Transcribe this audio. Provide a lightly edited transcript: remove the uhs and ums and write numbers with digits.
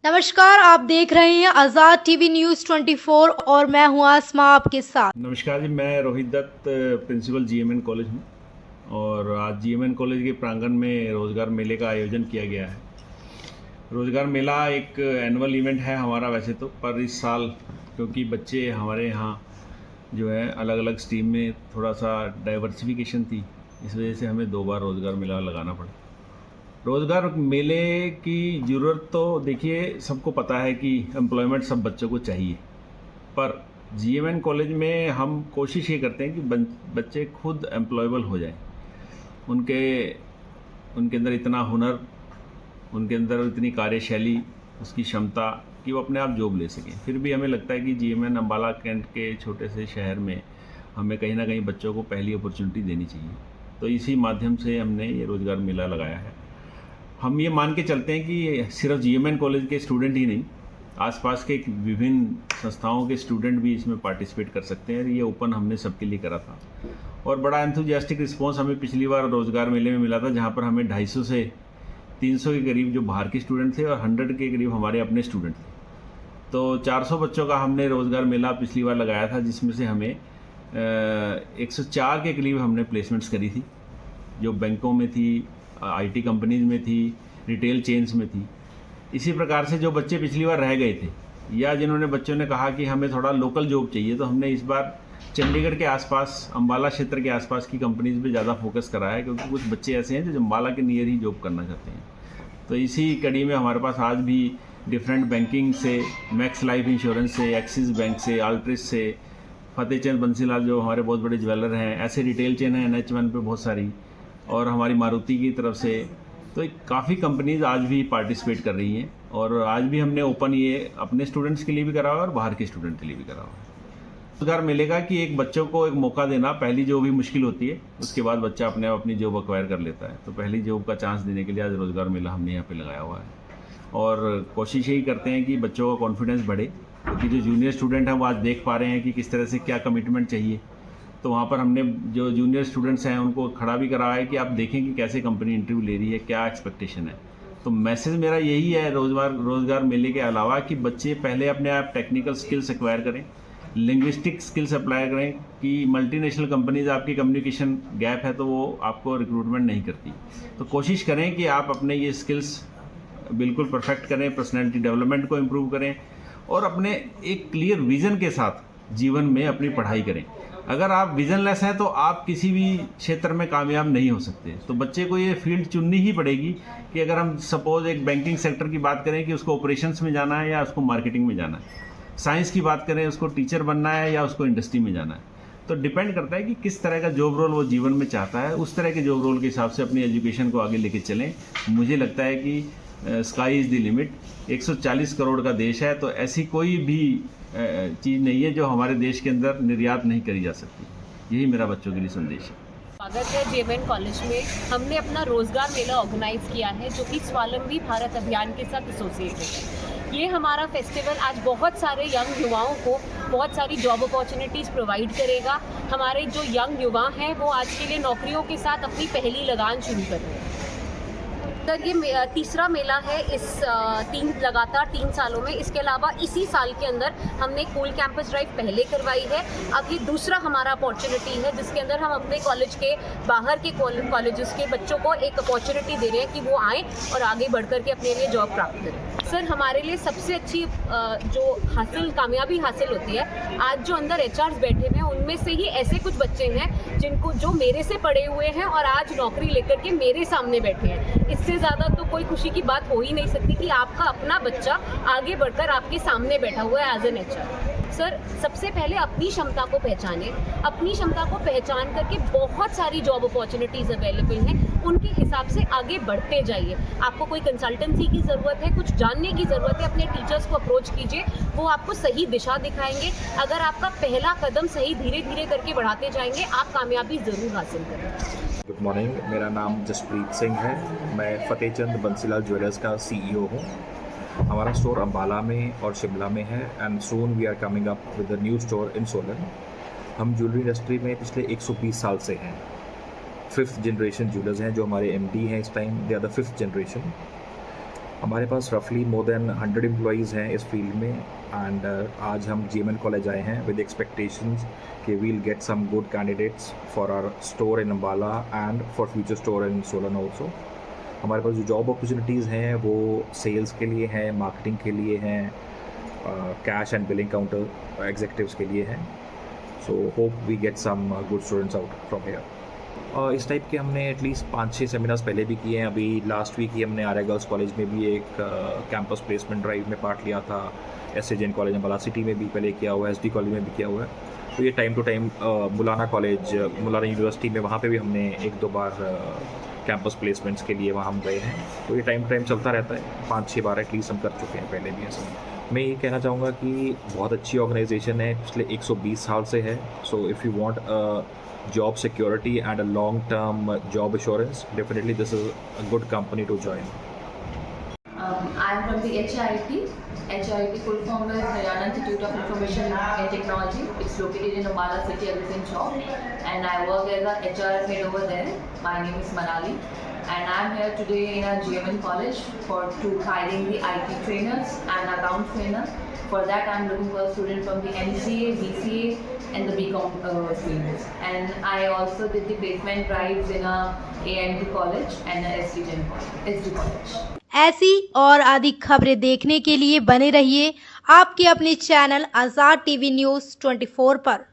नमस्कार, आप देख रहे हैं आज़ाद टीवी न्यूज़ 24 और मैं हूं आसमा आपके साथ। नमस्कार जी, मैं Rohit Dutt principal GMN college हूँ और आज जीएमएन कॉलेज के प्रांगण में रोज़गार मेले का आयोजन किया गया है। रोज़गार मेला एक एनुअल इवेंट है हमारा वैसे तो, पर इस साल क्योंकि बच्चे हमारे यहाँ जो है अलग अलग स्ट्रीम में थोड़ा सा डाइवर्सिफिकेशन थी, इस वजह से हमें 2 बार रोज़गार मेला लगाना पड़ा। रोज़गार मेले की ज़रूरत तो देखिए सबको पता है कि एम्प्लॉयमेंट सब बच्चों को चाहिए, पर जीएमएन कॉलेज में हम कोशिश ये करते हैं कि बच्चे खुद एम्प्लॉयबल हो जाएं। उनके अंदर इतना हुनर, उनके अंदर इतनी कार्यशैली, उसकी क्षमता कि वो अपने आप जॉब ले सकें। फिर भी हमें लगता है कि जीएमएन अम्बाला कैंट के छोटे से शहर में हमें कहीं ना कहीं बच्चों को पहली अपॉर्चुनिटी देनी चाहिए, तो इसी माध्यम से हमने ये रोज़गार मेला लगाया है। हम ये मान के चलते हैं कि सिर्फ जीएमएन कॉलेज के स्टूडेंट ही नहीं, आसपास के विभिन्न संस्थाओं के स्टूडेंट भी इसमें पार्टिसिपेट कर सकते हैं। ये ओपन हमने सबके लिए करा था और बड़ा एंथुजियास्टिक रिस्पांस हमें पिछली बार रोज़गार मेले में मिला था, जहाँ पर हमें 250 से 300 के करीब जो बाहर के स्टूडेंट थे और 100 के करीब हमारे अपने स्टूडेंट थे। तो 400 बच्चों का हमने रोज़गार मेला पिछली बार लगाया था, जिसमें से हमें 104 के करीब हमने प्लेसमेंट्स करी थी, जो बैंकों में थी, आईटी कंपनीज में थी, रिटेल चेन्स में थी। इसी प्रकार से जो बच्चे पिछली बार रह गए थे या जिन्होंने बच्चों ने कहा कि हमें थोड़ा लोकल जॉब चाहिए, तो हमने इस बार चंडीगढ़ के आसपास, अम्बाला क्षेत्र के आसपास की कंपनीज पे ज़्यादा फोकस करा है, क्योंकि कुछ बच्चे ऐसे हैं जो अम्बाला के नियर ही जॉब करना चाहते हैं। तो इसी कड़ी में हमारे पास आज भी डिफरेंट बैंकिंग से, मैक्स लाइफ इंश्योरेंस से, एक्सिस बैंक से, अल्ट्रिस से, फतेहचंद बंसीलाल जो हमारे बहुत बड़े ज्वेलर हैं, ऐसे रिटेल चेन हैं NH1 पे बहुत सारी, और हमारी मारुति की तरफ से। तो काफ़ी कंपनीज आज भी पार्टिसिपेट कर रही हैं और आज भी हमने ओपन ये अपने स्टूडेंट्स के लिए भी करा हुआ और बाहर के स्टूडेंट के लिए भी करा हुआ। रोजगार मिलेगा कि एक बच्चों को एक मौका देना, पहली जॉब भी मुश्किल होती है, उसके बाद बच्चा अपने आप अपनी जॉब अक्वायर कर लेता है। तो पहली जॉब का चांस देने के लिए आज रोज़गार मेला हमने यहाँ पे लगाया हुआ है और कोशिश यही करते हैं कि बच्चों का कॉन्फिडेंस बढ़े, क्योंकि जो जूनियर स्टूडेंट हैं वो आज देख पा रहे हैं कि किस तरह से क्या कमिटमेंट चाहिए। तो वहाँ पर हमने जो जूनियर स्टूडेंट्स हैं उनको खड़ा भी करा है कि आप देखें कि कैसे कंपनी इंटरव्यू ले रही है, क्या एक्सपेक्टेशन है। तो मैसेज मेरा यही है रोज़गार मेले के अलावा कि बच्चे पहले अपने आप टेक्निकल स्किल्स एक्वायर करें, लिंग्विस्टिक स्किल्स अप्लाई करें कि मल्टीनेशनल कंपनीज आपकी कम्युनिकेशन गैप है तो वो आपको रिक्रूटमेंट नहीं करती। तो कोशिश करें कि आप अपने ये स्किल्स बिल्कुल परफेक्ट करें, पर्सनैलिटी डेवलपमेंट को इम्प्रूव करें और अपने एक क्लियर विज़न के साथ जीवन में अपनी पढ़ाई करें। अगर आप विजनलेस हैं तो आप किसी भी क्षेत्र में कामयाब नहीं हो सकते। तो बच्चे को ये फील्ड चुननी ही पड़ेगी कि अगर हम सपोज एक बैंकिंग सेक्टर की बात करें कि उसको ऑपरेशंस में जाना है या उसको मार्केटिंग में जाना है, साइंस की बात करें उसको टीचर बनना है या उसको इंडस्ट्री में जाना है। तो डिपेंड करता है कि किस तरह का जॉब रोल वो जीवन में चाहता है, उस तरह के जॉब रोल के हिसाब से अपनी एजुकेशन को आगे लेके चलें। मुझे लगता है कि sky is the limit. 140 crore का देश है, तो ऐसी कोई भी चीज़ नहीं है जो हमारे देश के अंदर निर्यात नहीं करी जा सकती। यही मेरा बच्चों के लिए संदेश है। स्वागत है जीएमएन कॉलेज में। हमने अपना रोजगार मेला ऑर्गेनाइज किया है जो कि स्वावलंबी भारत अभियान के साथ एसोसिएटेड है। ये हमारा फेस्टिवल आज बहुत सारे यंग युवाओं को बहुत सारी जॉब अपॉर्चुनिटीज़ प्रोवाइड करेगा। हमारे जो यंग युवा हैं वो आज के लिए नौकरियों के साथ अपनी पहली लगान शुरू कर रहे हैं। सर, ये तीसरा मेला है इस लगातार 3 सालों में। इसके अलावा इसी साल के अंदर हमने कूल कैंपस ड्राइव पहले करवाई है। अब ये दूसरा हमारा अपॉर्चुनिटी है जिसके अंदर हम अपने कॉलेज के बाहर के कॉलेजेस के बच्चों को एक अपॉर्चुनिटी दे रहे हैं कि वो आएँ और आगे बढ़ कर के अपने लिए जॉब प्राप्त करें। सर, हमारे लिए सबसे अच्छी जो कामयाबी हासिल होती है, आज जो अंदर HRs बैठे हैं उनमें से ही ऐसे कुछ बच्चे हैं जो मेरे से पढ़े हुए हैं और आज नौकरी लेकर के मेरे सामने बैठे हैं। इससे ज़्यादा तो कोई खुशी की बात हो ही नहीं सकती कि आपका अपना बच्चा आगे बढ़कर आपके सामने बैठा हुआ है एज एन HR। सर, सबसे पहले अपनी क्षमता को पहचानें। अपनी क्षमता को पहचान करके बहुत सारी जॉब अपॉर्चुनिटीज़ अवेलेबल हैं, उनके हिसाब से आगे बढ़ते जाइए। आपको कोई कंसल्टेंसी की ज़रूरत है, कुछ जानने की ज़रूरत है, अपने टीचर्स को अप्रोच कीजिए, वो आपको सही दिशा दिखाएंगे। अगर आपका पहला कदम सही धीरे धीरे करके बढ़ाते जाएंगे, आप कामयाबी ज़रूर हासिल करेंगे। गुड मॉर्निंग, मेरा नाम जसप्रीत सिंह है। मैं फतेहचंद बंसीलाल ज्वेलर्स का CEO हूँ। हमारा स्टोर अम्बाला में और शिमला में है and soon we are coming up with a new store in Solan. हम ज्वेलरी इंडस्ट्री में पिछले 120 साल से हैं। 5th जनरेशन ज्वेलर्स हैं जो हमारे MD हैं इस time, they are the 5th generation. हमारे पास रफली मोर देन 100 एम्प्लॉयज़ हैं इस फील्ड में एंड आज हम GMN कॉलेज आए हैं विद एक्सपेक्टेशंस कि we'll get some good candidates for our store in Ambala and for future store in Solan also. हमारे पास जो जॉब अपॉर्चुनिटीज़ हैं वो सेल्स के लिए हैं, मार्केटिंग के लिए हैं, cash and billing counter executives के लिए हैं। So hope we get some good students out from here. इस टाइप के हमने एटलीस्ट 5-6 सेमिनार्स पहले भी किए हैं। अभी लास्ट वीक ही हमने आर्या गर्ल्स कॉलेज में भी एक कैंपस प्लेसमेंट ड्राइव में पार्ट लिया था। SC Jain college Ambala city में भी पहले किया हुआ है, SD कॉलेज में भी किया हुआ है। तो ये time to time Mullana college, Mullana university में वहाँ पे भी हमने 1-2 बार कैंपस प्लेसमेंट्स के लिए वहाँ हम गए हैं। तो ये टाइम टू टाइम चलता रहता है, 5-6 बार एटलीस्ट हम कर चुके हैं पहले भी ऐसा। मैं ये कहना चाहूँगा कि बहुत अच्छी ऑर्गेनाइजेशन है, पिछले 120 साल से है। So if you want job security and a long-term job assurance, definitely this is a good company to join. I am from the HIIT. HIIT full form is Haryana Institute of Information and Technology. It's located in Ambala City, Elephant Shop, and I work as a HR head over there. My name is Manali, and I am here today in a GMN college to hiring the IT trainers and account trainer. For that, I am looking for a student from the MCA, BCA, and the BCom streams. And I also did the placement drives in a AIMT college and a SD college. ऐसी और अधिक खबरें देखने के लिए बने रहिए आपके अपने चैनल आज़ाद TV न्यूज़ 24 पर।